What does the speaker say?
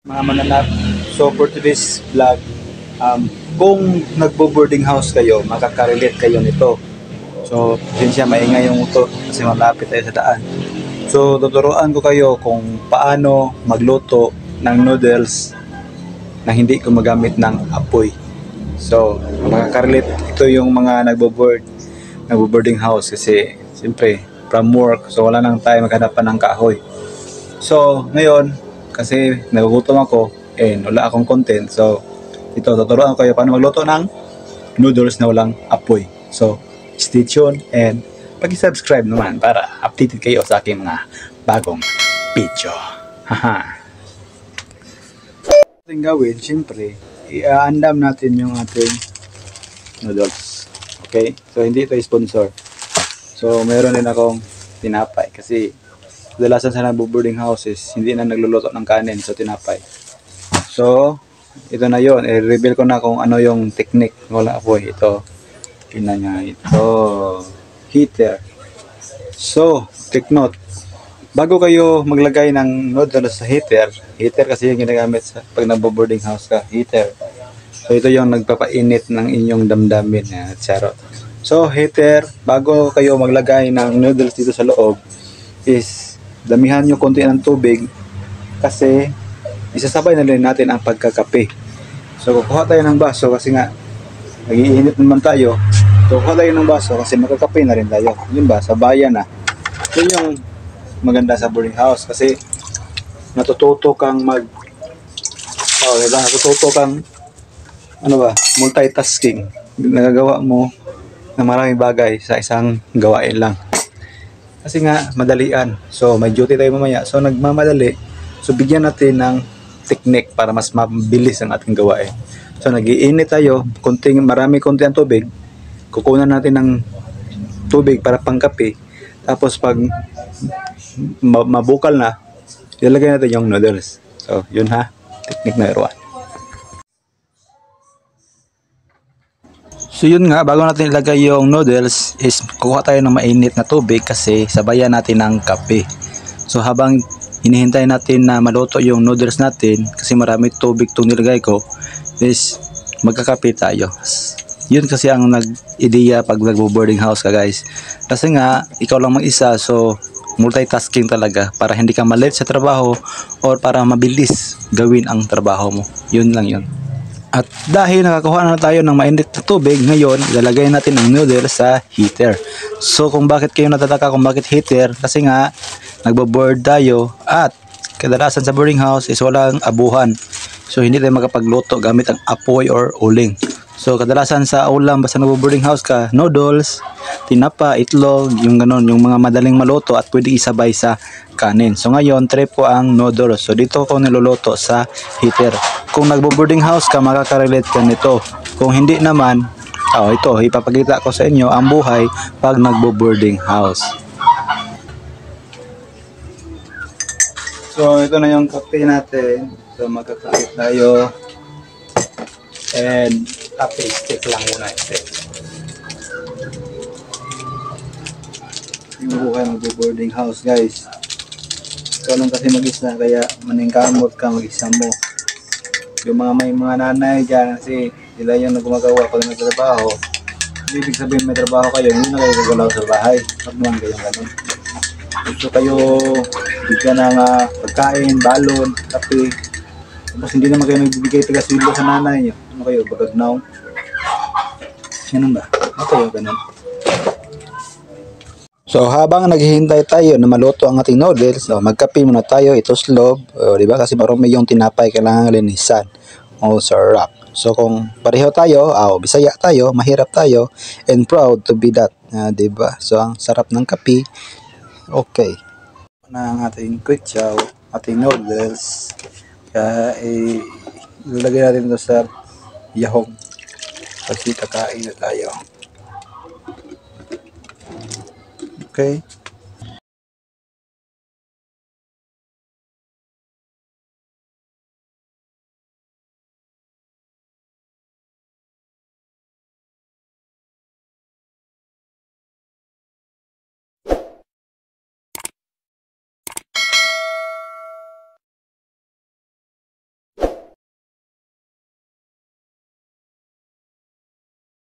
Mga mananap. So for today's vlog, kung nagbo-boarding house kayo, makaka-relate kayo nito. So, yun siya, maingay yung motor kasi malapit tayo sa daan. So, tuturuan ko kayo kung paano magluto ng noodles na hindi gumagamit ng apoy. So, makaka-relate ito yung mga nagbo-boarding house kasi siyempre from work, so wala nang tayo maghanapan ng kahoy. So, ngayon, kasi nagugutom ako and wala akong content, so ito, tuturuan ko kayo paano magluto ng noodles na walang apoy. So, stay tuned and pag-subscribe naman para updated kayo sa aking mga bagong video. Haha. Ating gawin, siyempre, i-andam natin yung ating noodles. Okay? So, hindi ito sponsor. So, meron din akong tinapay kasi kadalasan sa nagbo-boarding houses, hindi na nagluluto ng kanin, so tinapay. So, ito na yon. I-reveal ko na kung ano yung technique ng walang apoy. Ito, tingnan nyo ito, heater. So, take note, bago kayo maglagay ng noodles sa heater kasi yung ginagamit sa pag nagbo-boarding house ka, heater. So, ito yung nagpapainit ng inyong damdamin. Charot. So, heater, bago kayo maglagay ng noodles dito sa loob, is damihan nyo konti ng tubig kasi isasabay na rin natin ang pagkakape. So, kukuha tayo ng baso kasi nga nag-iinit naman tayo. So, kukuha tayo ng baso kasi magkakape na rin tayo. Yun ba? Sa bayan na. Yun yung maganda sa boarding house kasi natututo kang natututo kang multitasking. Nagagawa mo ng maraming bagay sa isang gawain lang. Kasi nga, madalian. So, may duty tayo mamaya. So, nagmamadali. So, bigyan natin ng technique para mas mabilis ang ating gawain. So, nag-iinit tayo. Marami konti ang tubig. Kukunan natin ng tubig para pangkape. Tapos, pag mabukal na, ilagay natin yung noodles. So, yun ha. Technique na iruan. So yun nga, bago natin ilagay yung noodles is kukuha tayo ng mainit na tubig kasi sabayan natin ng kape. So habang hinihintay natin na maluto yung noodles natin kasi marami tubig itong nilagay ko is magkakape tayo. Yun kasi ang nag-ideya pag nagbo-boarding house ka guys. Kasi nga, ikaw lang mag-isa so multitasking talaga para hindi ka malate sa trabaho or para mabilis gawin ang trabaho mo. Yun lang yun. At dahil nakakuha na tayo ng mainit na tubig, ngayon ilalagay natin ang noodles sa heater. So kung bakit kayo natataka kung bakit heater, kasi nga nagbo-board tayo at kadalasan sa boarding house is walang abuhan. So hindi tayo makapagluto gamit ang apoy or uling. So kadalasan sa ulam basta nagbo-boarding house ka, noodles, tinapa, itlog, yung ganon, yung mga madaling maluto at pwede isabay sa kanin. So ngayon, trip ko ang noodles. So dito ko niluluto sa heater. Kung nagbo-boarding house ka, makaka-relate ka nito. Kung hindi naman, ito, ipapakita ko sa inyo ang buhay pag nagbo-boarding house. So ito na yung kape natin. So magkakape tayo. And kape, stick lang muna. Hindi mo kayo mag-boarding house guys. Ikaw lang kasi mag-isa kaya maningkamot ka mag-isa mo. Yung may mga nanay dyan kasi sila yung gumagawa pag nagtrabaho. Ibig sabihin may trabaho kayo, hindi na kayo gagalaw sa bahay. Huwag naman kayong ganun. Gusto kayo bigyan ng pagkain, balon, kape. Tapos hindi naman kayo nagbibigay taga-sweldo sa nanay nyo. Ano kayo, bagagnaw? Ganun ba? Ano kayo, ganun? So habang naghihintay tayo na maluto ang ating noodles, magkape muna tayo, ito slob, diba? Kasi marumi yung tinapay, kailangan linisan. Sarap. So kung pareho tayo, Bisaya tayo, mahirap tayo, and proud to be that, diba? So ang sarap ng kape. Okay. Na ang ating kwetsaw, ating noodles, kaya ilalagay natin ito sa yahong kasi kakain na tayo. Okay.